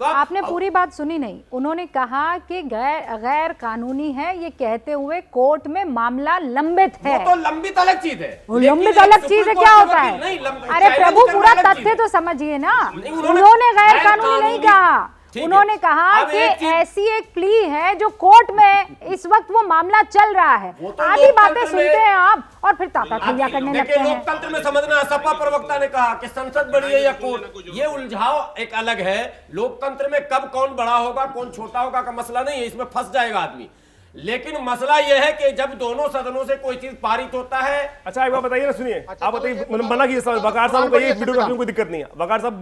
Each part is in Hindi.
तो आपने पूरी बात सुनी नहीं। उन्होंने कहा कि गैर कानूनी है, ये कहते हुए कोर्ट में मामला लंबित है। वो तो लंबित अलग चीज है। लंबित अलग चीज है, क्या होता है? अरे प्रभु, पूरा तथ्य तो समझिए ना। उन्होंने गैर कानूनी नहीं कहा, उन्होंने कहा कि ऐसी एक प्ली है जो कोर्ट में इस वक्त वो मामला चल रहा है। आधी बातें सुनते हैं आप और फिर ताता थैया करने लगते हैं। लोकतंत्र में समझना, सपा प्रवक्ता ने कहा कि संसद बड़ी है या कोर्ट, ये उलझाव एक अलग है। लोकतंत्र में कब कौन बड़ा होगा कौन छोटा होगा का मसला नहीं है, इसमें फंस जाएगा आदमी। लेकिन मसला यह है कि जब दोनों सदनों से कोई चीज पारित होता है। अच्छा एक बात बताइए ना, सुनिए आप बताइए, मना कीजिए वकार साहब को, ये वीडियोग्राफी में कोई दिक्कत नहीं है। वकार साहब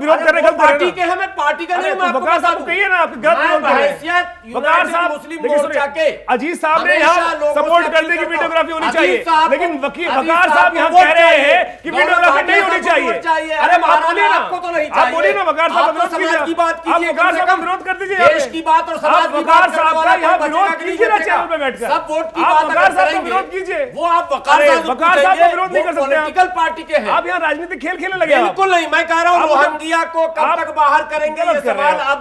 विरोध कर रहे हैं, पार्टी के हैं, मैं पार्टी का नहीं। वकार साहब को कहिए ना, आप गलत विरोध कर रहे हैं। वकार साहब, मुस्लिम मोर्चा के अजीत साहब ने यहाँ सपोर्ट करने की वीडियोग्राफी होनी चाहिए, लेकिन वकार साहब यहाँ कह रहे हैं कि वीडियोग्राफी नहीं होनी चाहिए। अरे आप बोलिए ना, आपको तो नहीं आप बोलिए ना, वकार साहब समाज की बात कीजिए, वकार साहब विरोध कर दीजिए, देश की बात और समाज की बात साहब का यहाँ विरोध कीजिए ना चैनल पे बैठकर। सब वोट की आप बात वकार साहब का करेंगे, विरोध कीजिए। वो आप वकार साहब का विरोध नहीं कर सकते। पॉलिटिकल पार्टी के हैं, आप यहाँ राजनीतिक खेल खेलने लगे। बिल्कुल नहीं। मैं कह रहा हूँ रोहिंग्या को कब तक बाहर करेंगे ये सवाल अब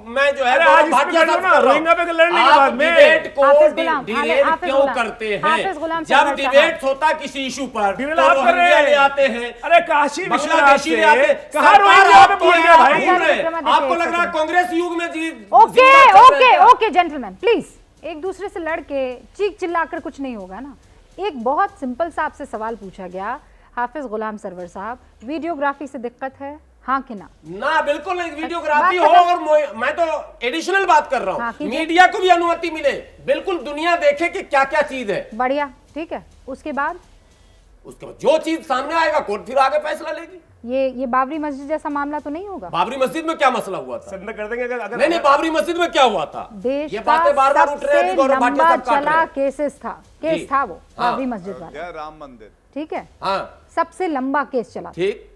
मैं जो है रोहिंग्या पे लड़ने के बाद में डिबेट को डिरेल क्यों करते हैं? जब डिबेट होता किसी इशू पर तो रोहिंग्या ले आते हैं, अरे काशी बांग्लादेशी ले आते हैं। कहाँ रोहिंग्या पे पहुंच गया भाई? आपको लग रहा है कांग्रेस युग में जी? ओके जेंटलमैन प्लीज, एक दूसरे से लड़के चीख चिल्लाकर कुछ नहीं होगा ना। एक बहुत सिंपल सा आपसे सवाल पूछा गया, हाफिज गुलाम सरवर साहब, वीडियोग्राफी से दिक्कत है, हाँ कि ना? ना बिल्कुल नहीं। वीडियोग्राफी हो और मैं तो एडिशनल बात कर रहा हूँ, मीडिया को भी अनुमति मिले, बिल्कुल दुनिया देखे कि क्या क्या चीज है। बढ़िया, ठीक है। उसके बाद जो चीज सामने आएगा कोर्ट फिर आगे फैसला लेगी। ये बाबरी मस्जिद जैसा मामला तो नहीं होगा? बाबरी मस्जिद में क्या मसला हुआ था? कर देंगे अगर नहीं, बाबरी मस्जिद में क्या हुआ था? देश ये बातें बार बार उठ रहे हैं, गौरव भाटिया सब काट रहे हैं। केस था वो बाबरी मस्जिद वाला, राम मंदिर, ठीक है, हाँ, सबसे लंबा केस चला, ठीक।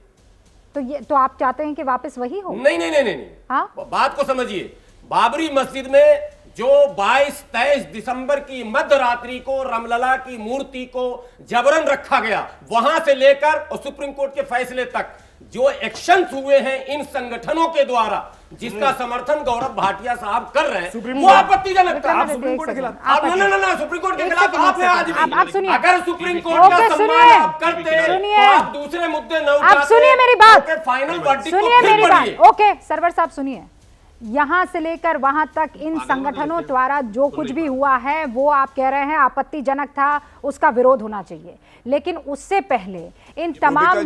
तो आप चाहते हैं कि वापस वही हो? नहीं। हाँ? बात को समझिए। बाबरी मस्जिद में जो 22-23 दिसंबर की मध्य रात्रि को रामलला की मूर्ति को जबरन रखा गया, वहां से लेकर और सुप्रीम कोर्ट के फैसले तक जो एक्शंस हुए हैं इन संगठनों के द्वारा, जिसका समर्थन गौरव भाटिया साहब कर रहे हैं, वो आपत्तिजनक था। आप सुप्रीम कोर्ट के खिलाफ? ना, सुप्रीम कोर्ट के खिलाफ आप हैं आज भी। आप सुनिए, अगर सुप्रीम कोर्ट का सम्मान आप करते तो आप दूसरे मुद्दे न उठाते। आप सुनिए मेरी बात, फाइनल वर्डिक्ट को सुनिए फिर मेरी पढ़िए। बात। ओके सरवर साहब सुनिए, यहां से लेकर वहां तक इन संगठनों द्वारा जो कुछ भी हुआ है वो आप कह रहे हैं आपत्तिजनक था, उसका विरोध होना चाहिए। लेकिन उससे पहले इन तमाम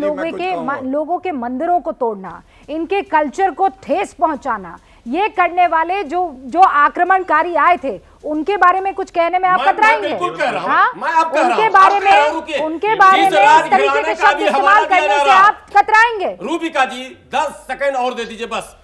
लोगों के मंदिरों को तोड़ना, इनके कल्चर को ठेस पहुंचाना, ये करने वाले जो आक्रमणकारी आए थे उनके बारे में कुछ कहने में आप कतराएंगे? हाँ, उनके बारे में इस तरीके के शब्द इस्तेमाल करने से आप कतराएंगे? रूबिका जी 10 सेकंड और दे दीजिए बस।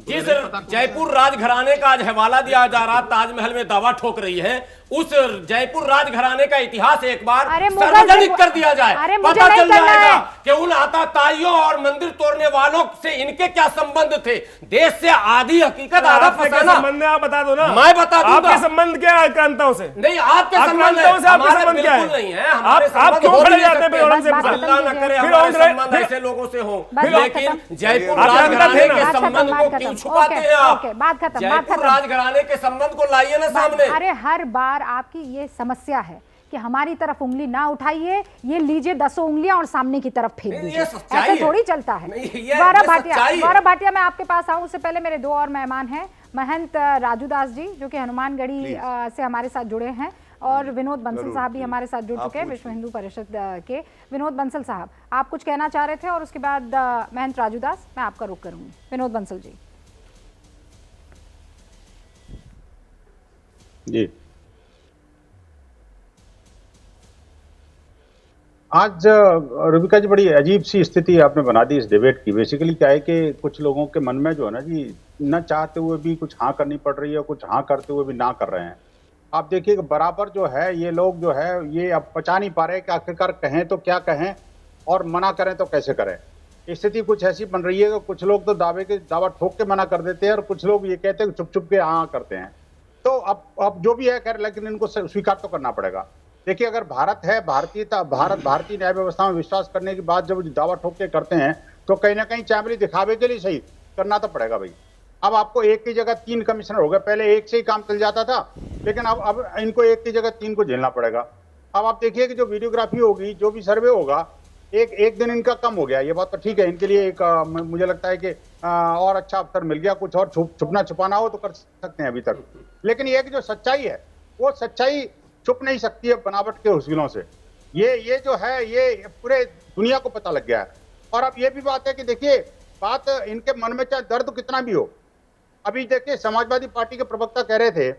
जिस जयपुर राजघराने का आज हवाला दिया जा रहा, ताजमहल में दावा ठोक रही है, उस जयपुर राजघराने का इतिहास एक बार सार्वजनिक कर दिया जाए, पता चल जाएगा कि उन आताताइयों और मंदिर तोड़ने वालों से इनके क्या संबंध थे। देश से आधी हकीकत आधा फसाना। संबंध आप बता दो ना। मैं बता दूंगा। आपके संबंध क्या है क्रांताओं से? नहीं, आपके संबंध है, हमारे बिल्कुल नहीं है। आप क्यों खड़े जाते हैं? अल्लाह न करे हमारे संबंध ऐसे लोगों से हो, लेकिन जयपुर राजघराने के संबंध को क्यों छुपाते हैं आप? जयपुर राजघराने के संबंध को लाइए ना सामने। अरे हर बार आपकी ये समस्या है कि हमारी तरफ उंगली ना उठाइए, ये लीजिए 10 उंगलियां और सामने की तरफ फेंक दीजिए, ऐसे थोड़ी चलता है। गौरव भाटिया, मैं आपके पास आऊं उससे पहले मेरे दो और मेहमान हैं, महंत राजू दास जी जो कि हनुमानगढ़ी से हमारे साथ जुड़े हैं, और विनोद बंसल साहब भी हमारे साथ जुड़ चुके हैं, विश्व हिंदू परिषद के। विनोद बंसल साहब, आप कुछ कहना चाह रहे थे और उसके बाद महंत राजू दास, मैं आपका रुख करूंगी। विनोद बंसल जी। जी, आज रूबिका जी बड़ी अजीब सी स्थिति आपने बना दी इस डिबेट की। बेसिकली क्या है कि कुछ लोगों के मन में जो है ना जी, न चाहते हुए भी कुछ हाँ करनी पड़ रही है, कुछ हाँ करते हुए भी ना कर रहे हैं। आप देखिए कि बराबर जो है ये लोग जो है ये अब पचा नहीं पा रहे कि आखिरकार कहें तो क्या कहें और मना करें तो कैसे करें। स्थिति कुछ ऐसी बन रही है कि कुछ लोग तो दावा ठोक के मना कर देते हैं और कुछ लोग ये कहते हैं चुप चुप के हाँ करते हैं। तो अब जो भी है खैर, लेकिन इनको स्वीकार तो करना पड़ेगा। देखिए, अगर भारत है, भारतीय न्याय व्यवस्था में विश्वास करने के बाद जब दावा ठोक के करते हैं तो कहीं ना कहीं चामड़ी दिखावे के लिए सही, करना तो पड़ेगा भाई। अब आपको एक की जगह 3 कमिश्नर हो गए, पहले एक से ही काम चल जाता था, लेकिन अब इनको एक की जगह 3 को झेलना पड़ेगा। अब आप देखिए कि जो वीडियोग्राफी होगी, जो भी सर्वे होगा, एक दिन इनका कम हो गया, ये बात तो ठीक है, इनके लिए एक मुझे लगता है कि और अच्छा अवसर मिल गया, कुछ और छुपना छुपाना हो तो कर सकते हैं अभी तक। लेकिन ये कि जो सच्चाई है वो सच्चाई छुप नहीं सकती है बनावट के हुस्विलों से। ये जो है ये पूरे दुनिया को पता लग गया है। और अब ये भी बात है कि देखिए, बात इनके मन में चाहे दर्द कितना भी हो, अभी देखिए समाजवादी पार्टी के प्रवक्ता कह रहे थे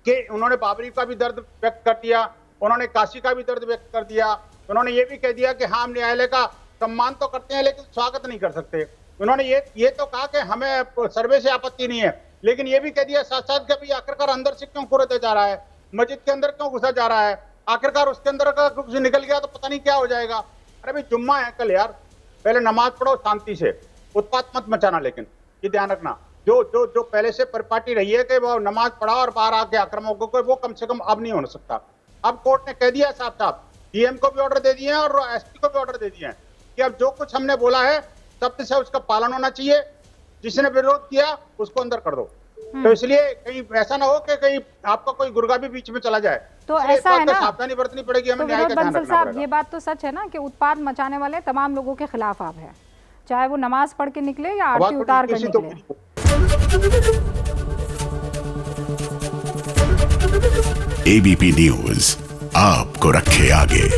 कि उन्होंने बाबरी का भी दर्द व्यक्त कर दिया, उन्होंने काशी का भी दर्द व्यक्त कर दिया, उन्होंने ये भी कह दिया कि हाँ, हम न्यायालय का सम्मान तो करते हैं लेकिन स्वागत नहीं कर सकते। उन्होंने ये तो कहा कि हमें सर्वे से आपत्ति नहीं है, लेकिन ये भी कह दिया साथ साथ कि अभी आखिरकार अंदर से क्यों खुरदा जा रहा है, मस्जिद के अंदर क्यों घुसा जा रहा है, आखिरकार उसके अंदर का कुछ निकल गया तो पता नहीं क्या हो जाएगा। अरे भाई जुम्मा है कल यार, पहले नमाज पढ़ो शांति से, उत्पात मत मचाना। लेकिन ये ध्यान रखना, जो पहले से परिपाटी रही है कि वो नमाज पढ़ा और बाहर आके आक्रामकों को, वो कम से कम अब नहीं हो सकता। अब कोर्ट ने कह दिया साफ साफ, डीएम को भी ऑर्डर दे दिए हैं और एसपी को भी ऑर्डर दे दिए हैं कि अब जो कुछ हमने बोला है सख्ती से उसका पालन होना चाहिए, जिसने विरोध किया उसको अंदर कर दो। तो इसलिए कहीं ऐसा ना हो कि कहीं आपका कोई गुर्गा भी बीच में चला जाए, तो ऐसा है ना, सावधानी बरतनी पड़ेगी, हमें तो न्याय का विनोद ध्यान बंसल रखना साहब, पड़ेगा। ये बात तो सच है ना कि उत्पाद मचाने वाले तमाम लोगों के खिलाफ आप हैं, चाहे वो नमाज पढ़ के निकले या आरती उतार कर निकले। एबीपी न्यूज आपको रखे आगे।